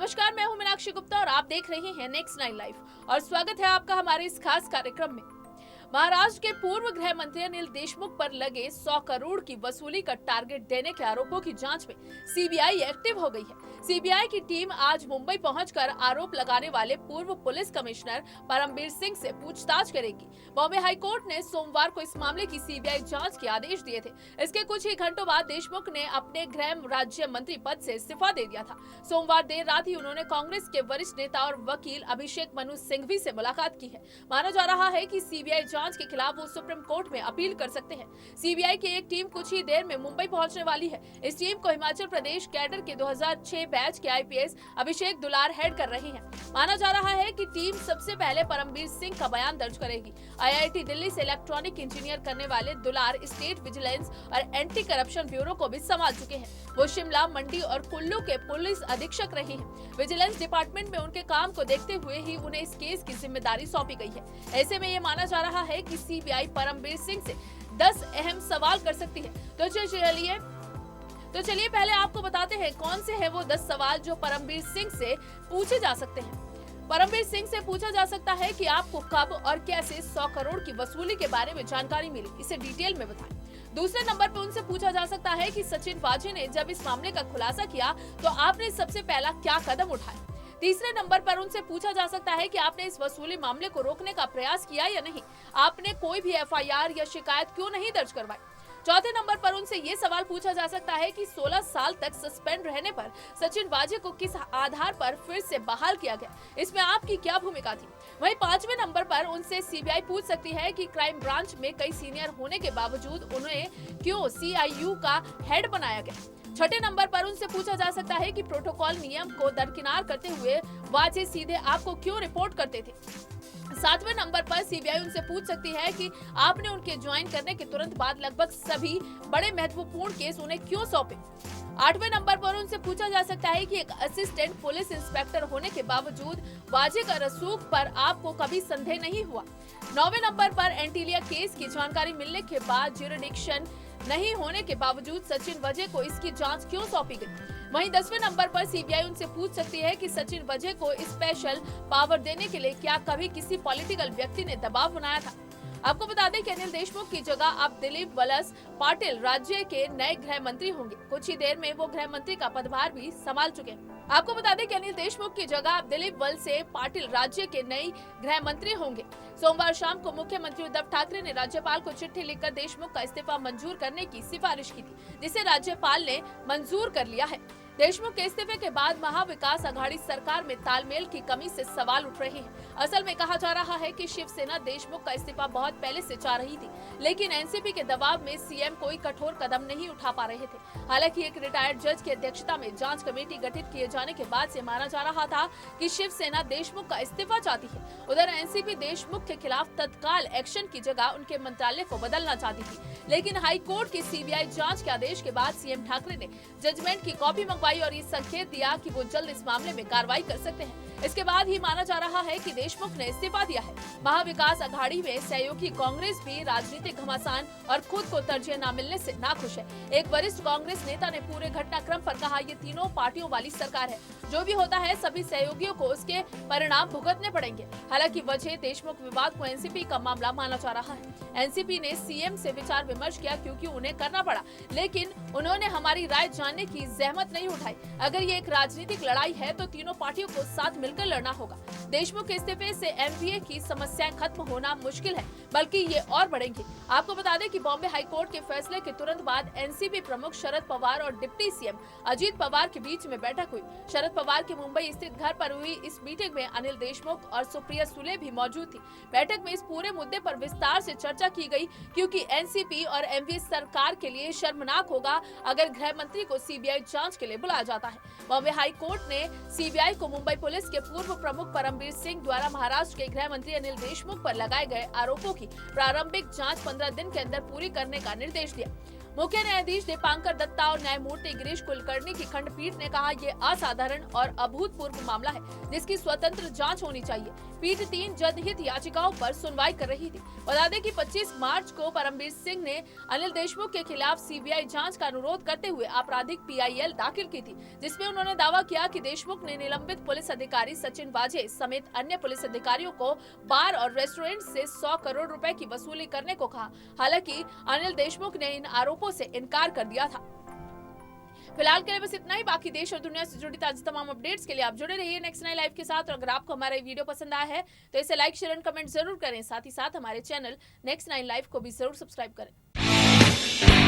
नमस्कार, मैं हूं मीनाक्षी गुप्ता और आप देख रहे हैं नेक्स्ट 9 लाइव और स्वागत है आपका हमारे इस खास कार्यक्रम में। महाराष्ट्र के पूर्व गृह मंत्री अनिल देशमुख पर लगे 100 करोड़ की वसूली का टारगेट देने के आरोपों की जांच में सीबीआई एक्टिव हो गई है। सीबीआई की टीम आज मुंबई पहुंचकर आरोप लगाने वाले पूर्व पुलिस कमिश्नर परमबीर सिंह से पूछताछ करेगी। बॉम्बे हाईकोर्ट ने सोमवार को इस मामले की सीबीआई जांच के आदेश दिए थे। इसके कुछ ही घंटों बाद देशमुख ने अपने गृह राज्य मंत्री पद से इस्तीफा दे दिया था। सोमवार देर रात ही उन्होंने कांग्रेस के वरिष्ठ नेता और वकील अभिषेक मनु सिंघवी से मुलाकात की है। माना जा रहा है कि सीबीआई जांच के खिलाफ वो सुप्रीम कोर्ट में अपील कर सकते हैं। सीबीआई की एक टीम कुछ ही देर में मुंबई पहुंचने वाली है। इस टीम को हिमाचल प्रदेश कैडर के 2006 बैच के आईपीएस अभिषेक दुलार हेड कर रहे हैं। माना जा रहा है कि टीम सबसे पहले परमबीर सिंह का बयान दर्ज करेगी। आईआईटी दिल्ली से इलेक्ट्रॉनिक इंजीनियर करने वाले दुलार स्टेट विजिलेंस और एंटी करप्शन ब्यूरो को भी संभाल चुके हैं। वो शिमला, मंडी और कुल्लू के पुलिस अधीक्षक रहे हैं। विजिलेंस डिपार्टमेंट में उनके काम को देखते हुए ही उन्हें इस केस की जिम्मेदारी सौंपी गई है। ऐसे में ये माना जा रहा है कि सीबीआई परमबीर सिंह से 10 अहम सवाल कर सकती है। तो चलिए पहले आपको बताते हैं कौन से हैं वो 10 सवाल जो परमबीर सिंह से पूछे जा सकते हैं। परमबीर सिंह से पूछा जा सकता है कि आपको कब और कैसे 100 करोड़ की वसूली के बारे में जानकारी मिली, इसे डिटेल में बताएं। दूसरे नंबर पर उनसे पूछा जा सकता है कि सचिन वाजे ने जब इस मामले का खुलासा किया तो आपने सबसे पहला क्या कदम उठाया। तीसरे नंबर पर उनसे पूछा जा सकता है कि आपने इस वसूली मामले को रोकने का प्रयास किया या नहीं, आपने कोई भी एफआईआर या शिकायत क्यों नहीं दर्ज करवाई। चौथे नंबर पर उनसे ये सवाल पूछा जा सकता है कि 16 साल तक सस्पेंड रहने पर सचिन वाजे को किस आधार पर फिर से बहाल किया गया, इसमें आपकी क्या भूमिका थी। वहीं पांचवें नंबर पर उनसे सीबीआई पूछ सकती है कि क्राइम ब्रांच में कई सीनियर होने के बावजूद उन्हें क्यों सीआईयू का हेड बनाया गया। छठे नंबर पर उनसे पूछा जा सकता है कि प्रोटोकॉल नियम को दरकिनार करते हुए वाजे सीधे आपको क्यों रिपोर्ट करते थे। सातवें नंबर पर सीबीआई उनसे पूछ सकती है कि आपने उनके ज्वाइन करने के तुरंत बाद लगभग सभी बड़े महत्वपूर्ण केस उन्हें क्यों सौंपे। आठवें नंबर पर उनसे पूछा जा सकता है कि एक असिस्टेंट पुलिस इंस्पेक्टर होने के बावजूद वाजे का रसूख पर आपको कभी संदेह नहीं हुआ। नौवें नंबर पर एंटीलिया केस की जानकारी मिलने के बाद ज्यूरिडिक्शन नहीं होने के बावजूद सचिन वजे को इसकी जांच क्यों सौंपी गई। वहीं 10वें नंबर पर सीबीआई उनसे पूछ सकती है कि सचिन वजे को स्पेशल पावर देने के लिए क्या कभी किसी पॉलिटिकल व्यक्ति ने दबाव बनाया था। आपको बता दें कि अनिल देशमुख की जगह अब दिलीप वलस पाटिल राज्य के नए गृह मंत्री होंगे। कुछ ही देर में वो गृह मंत्री का पदभार भी संभाल चुके हैं। आपको बता दें कि अनिल देशमुख की जगह अब दिलीप वलसे पाटिल राज्य के नए गृह मंत्री होंगे। सोमवार शाम को मुख्यमंत्री उद्धव ठाकरे ने राज्यपाल को चिट्ठी लिखकर देशमुख का इस्तीफा मंजूर करने की सिफारिश की थी, जिसे राज्यपाल ने मंजूर कर लिया है। देशमुख के इस्तीफे के बाद महाविकास अघाड़ी सरकार में तालमेल की कमी से सवाल उठ रहे हैं। असल में कहा जा रहा है कि शिवसेना देशमुख का इस्तीफा बहुत पहले से चाह रही थी, लेकिन एनसीपी के दबाव में सीएम कोई कठोर कदम नहीं उठा पा रहे थे। हालांकि एक रिटायर्ड जज की अध्यक्षता में जांच कमेटी गठित किए जाने के बाद से माना जा रहा था कि शिवसेना देशमुख का इस्तीफा चाहती है। उधर एनसीपी देशमुख के खिलाफ तत्काल एक्शन की जगह उनके मंत्रालय को बदलना चाहती थी, लेकिन हाईकोर्ट की सीबीआई जांच के आदेश के बाद सीएम ठाकरे ने जजमेंट की कॉपी मंगवाई और ये संकेत दिया कि वो जल्द इस मामले में कार्रवाई कर सकते हैं। इसके बाद ही माना जा रहा है कि देशमुख ने इस्तीफा दिया है। महाविकास अघाड़ी में सहयोगी कांग्रेस भी राजनीतिक घमासान और खुद को तरजीह न मिलने से नाखुश है। एक वरिष्ठ कांग्रेस नेता ने पूरे घटनाक्रम पर कहा, ये तीनों पार्टियों वाली सरकार है, जो भी होता है सभी सहयोगियों को उसके परिणाम भुगतने पड़ेंगे। हालांकि वजह देशमुख विवाद को एनसीपी का मामला माना जा रहा है। एनसीपी ने सीएम से विचार विमर्श किया क्योंकि उन्हें करना पड़ा, लेकिन उन्होंने हमारी राय जानने की जहमत नहीं उठाई। अगर ये एक राजनीतिक लड़ाई है तो तीनों पार्टियों को साथ मिलकर लड़ना होगा। देशमुख के इस्तीफे से एमपीए की समस्याएं खत्म होना मुश्किल है, बल्कि ये और बढ़ेंगी। आपको बता दें कि बॉम्बे हाईकोर्ट के फैसले के तुरंत बाद एनसीपी प्रमुख शरद पवार और डिप्टी सीएम अजीत पवार के बीच में बैठक हुई। शरद पवार के मुंबई स्थित घर पर हुई इस मीटिंग में अनिल देशमुख और सुप्रिया सुले भी मौजूद थी। बैठक में इस पूरे मुद्दे पर विस्तार से चर्चा की गई, क्योंकि एनसीपी और एमपी सरकार के लिए शर्मनाक होगा अगर गृह मंत्री को सीबीआई जांच के लिए बुलाया जाता है। बॉम्बे हाईकोर्ट ने सीबीआई को मुंबई पुलिस के पूर्व प्रमुख परमबीर सिंह द्वारा महाराष्ट्र के गृह मंत्री अनिल देशमुख पर लगाए गए आरोपों की प्रारंभिक जांच 15 दिन के अंदर पूरी करने का निर्देश दिया। मुख्य न्यायाधीश दीपांकर दत्ता और न्यायमूर्ति गिरीश कुलकर्णी की खंडपीठ ने कहा यह असाधारण और अभूतपूर्व मामला है जिसकी स्वतंत्र जांच होनी चाहिए। पीठ 3 जनहित याचिकाओं पर सुनवाई कर रही थी। बता दें कि 25 मार्च को परमबीर सिंह ने अनिल देशमुख के खिलाफ सीबीआई जांच का अनुरोध करते हुए आपराधिक PIL दाखिल की थी, जिसमें उन्होंने दावा किया कि देशमुख ने निलंबित पुलिस अधिकारी सचिन वाजे समेत अन्य पुलिस अधिकारियों को बार और रेस्टोरेंट से 100 करोड़ रुपए की वसूली करने को कहा। हालांकि अनिल देशमुख ने इन आरोपों से इनकार कर दिया था। फिलहाल के लिए बस इतना ही। बाकी देश और दुनिया से जुड़ी ताजा तमाम अपडेट्स के लिए आप जुड़े रहिए नेक्स्ट नाइन लाइव के साथ। और अगर आपको हमारा वीडियो पसंद आया है तो इसे लाइक, शेयर एंड कमेंट जरूर करें। साथ ही साथ हमारे चैनल नेक्स्ट नाइन लाइव को भी जरूर सब्सक्राइब करें।